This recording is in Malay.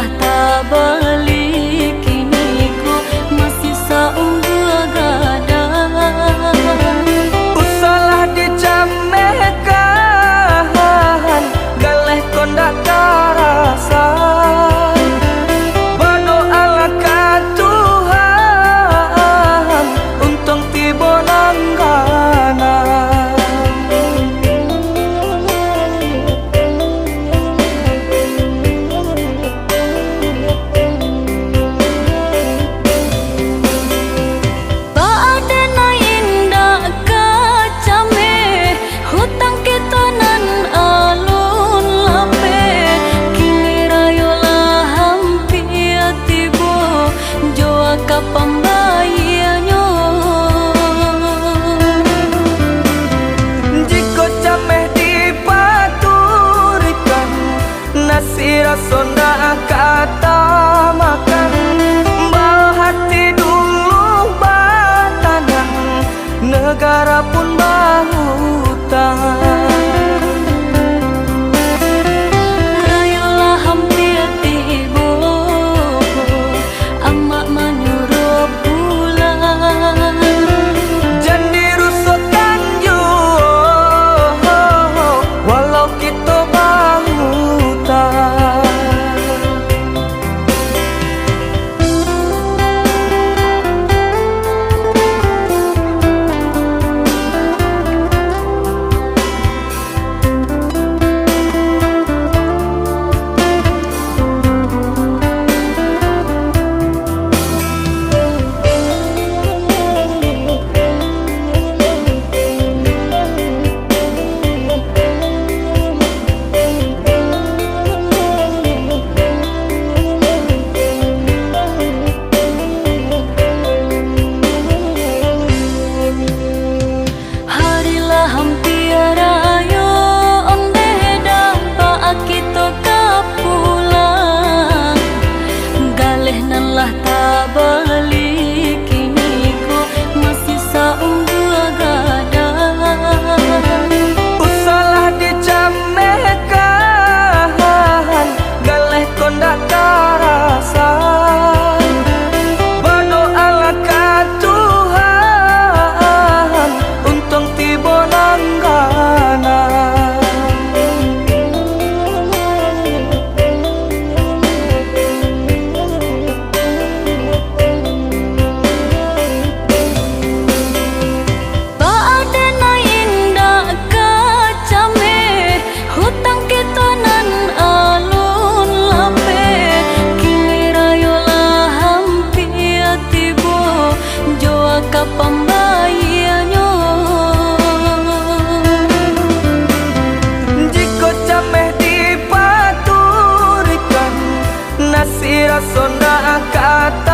lah tak balik, kini ku masih saunggul gadang. Usalah dicamehkan, galeh kondak karasa. Berdoalah ke Tuhan, untung tiba nanggana. Pembayarnya jika cameh dipaturikan, nasi rasonda kata makan. Bal hati dulu batanang, negara pun bahutang. lah tak balik, kini ku masih saunggul gadang. Usalah dicamehkan, galeh kondak karasa. Berdoalah ke Tuhan, untung tiba nanggana. Pembayarnya jika cameh dipaturikan, nasi rasonda kata